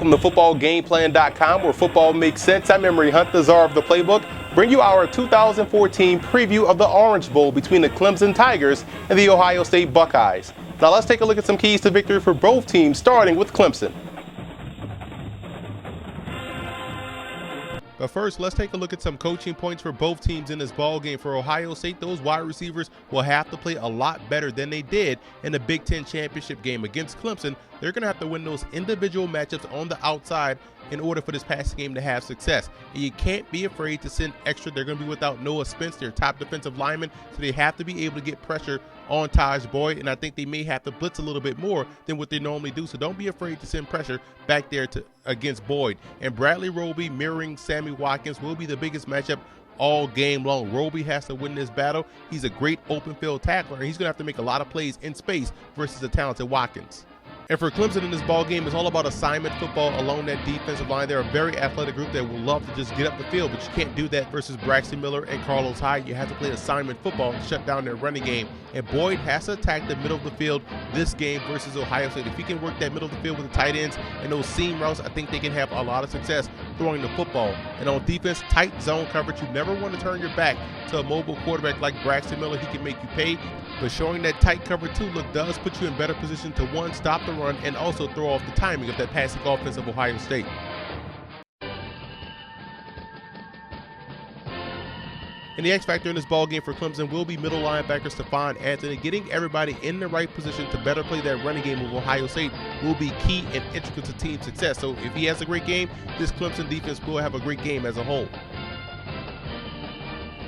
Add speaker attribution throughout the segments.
Speaker 1: Welcome to footballgameplan.com, where football makes sense. I'm Emery Hunt, the czar of the playbook. Bring you our 2014 preview of the Orange Bowl between the Clemson Tigers and the Ohio State Buckeyes. Now let's take a look at some keys to victory for both teams, starting with Clemson. But first, let's take a look at some coaching points for both teams in this ball game. For Ohio State, those wide receivers will have to play a lot better than they did in the Big Ten championship game against Clemson. They're going to have to win those individual matchups on the outside in order for this passing game to have success. And you can't be afraid to send extra. They're going to be without Noah Spence, their top defensive lineman, so they have to be able to get pressure on Taj Boyd, and I think they may have to blitz a little bit more than what they normally do. So don't be afraid to send pressure back there against Boyd. And Bradley Roby mirroring Sammy Watkins will be the biggest matchup all game long. Roby has to win this battle. He's a great open field tackler, and he's going to have to make a lot of plays in space versus the talented Watkins. And for Clemson in this ball game, it's all about assignment football along that defensive line. They're a very athletic group that will love to just get up the field, but you can't do that versus Braxton Miller and Carlos Hyde. You have to play assignment football and shut down their running game. And Boyd has to attack the middle of the field this game versus Ohio State. If he can work that middle of the field with the tight ends and those seam routes, I think they can have a lot of success throwing the football. And on defense, tight zone coverage. You never want to turn your back to a mobile quarterback like Braxton Miller. He can make you pay. But showing that tight cover 2 look does put you in better position to, one, stop the run and also throw off the timing of that passing offense of Ohio State. And the X factor in this ball game for Clemson will be middle linebacker Stephon Anthony. Getting everybody in the right position to better play that running game of Ohio State will be key and integral to team success. So if he has a great game, this Clemson defense will have a great game as a whole.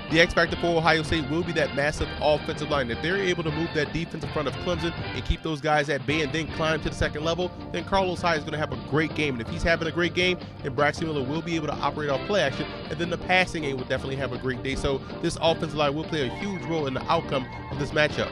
Speaker 1: The X factor for Ohio State will be that massive offensive line. If they're able to move that defense in front of Clemson and keep those guys at bay and then climb to the second level, then Carlos Hyde is going to have a great game. And if he's having a great game, then Braxton Miller will be able to operate off play action, and then the passing game will definitely have a great day. So this offensive line will play a huge role in the outcome of this matchup.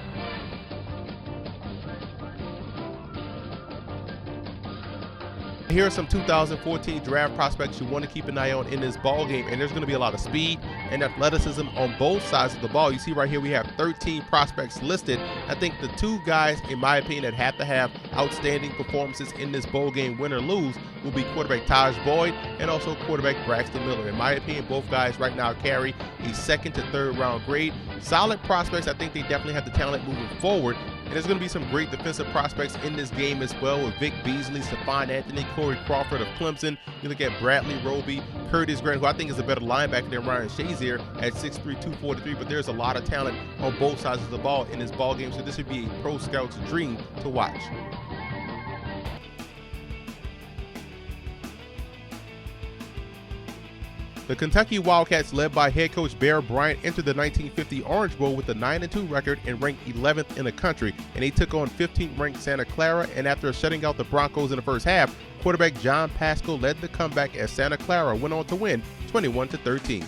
Speaker 1: Here are some 2014 draft prospects you want to keep an eye on in this ball game, and there's going to be a lot of speed and athleticism on both sides of the ball. You see right here we have 13 prospects listed. I think the 2 guys, in my opinion, that have to have outstanding performances in this bowl game, win or lose, will be quarterback Taj Boyd and also quarterback Braxton Miller. In my opinion, both guys right now carry a 2nd to 3rd round grade. Solid prospects. I think they definitely have the talent moving forward. And there's going to be some great defensive prospects in this game as well, with Vic Beasley, Stephon Anthony, Corey Crawford of Clemson. You look at Bradley Roby, Curtis Grant, who I think is a better linebacker than Ryan Shazier at 6'3", 243, but there's a lot of talent on both sides of the ball in this ball game, so this would be a pro scout's dream to watch. The Kentucky Wildcats, led by head coach Bear Bryant, entered the 1950 Orange Bowl with a 9-2 record and ranked 11th in the country. And they took on 15th-ranked Santa Clara, and after shutting out the Broncos in the first half, quarterback John Pascal led the comeback as Santa Clara went on to win 21-13.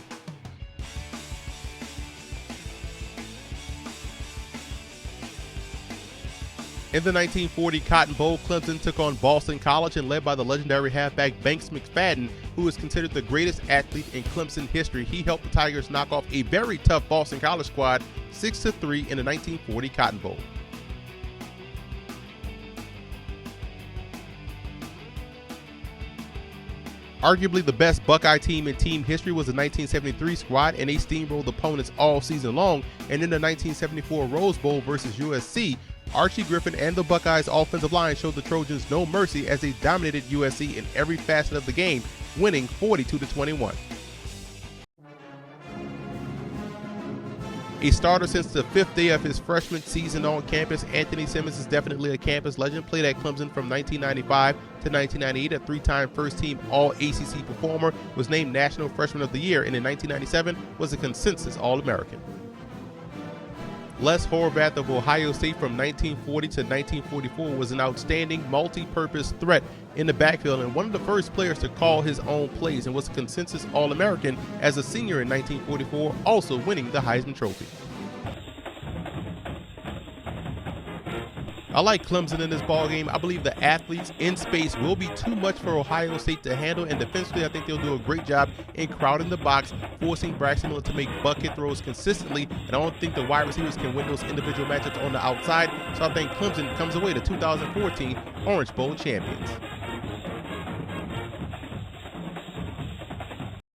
Speaker 1: In the 1940 Cotton Bowl, Clemson took on Boston College, and led by the legendary halfback Banks McFadden, who is considered the greatest athlete in Clemson history. He helped the Tigers knock off a very tough Boston College squad 6-3 in the 1940 Cotton Bowl. Arguably the best Buckeye team in team history was the 1973 squad, and they steamrolled opponents all season long. And in the 1974 Rose Bowl versus USC, Archie Griffin and the Buckeyes offensive line showed the Trojans no mercy as they dominated USC in every facet of the game, winning 42-21. A starter since the 5th day of his freshman season on campus, Anthony Simmons is definitely a campus legend. Played at Clemson from 1995 to 1998, a 3-time first-team All-ACC performer, was named National Freshman of the Year, and in 1997 was a consensus All-American. Les Horvath of Ohio State from 1940 to 1944 was an outstanding multi-purpose threat in the backfield and one of the first players to call his own plays, and was a consensus All-American as a senior in 1944, also winning the Heisman Trophy. I like Clemson in this ballgame. I believe the athletes in space will be too much for Ohio State to handle, and defensively I think they'll do a great job in crowding the box, forcing Braxton Miller to make bucket throws consistently, and I don't think the wide receivers can win those individual matchups on the outside, so I think Clemson comes away the 2014 Orange Bowl champions.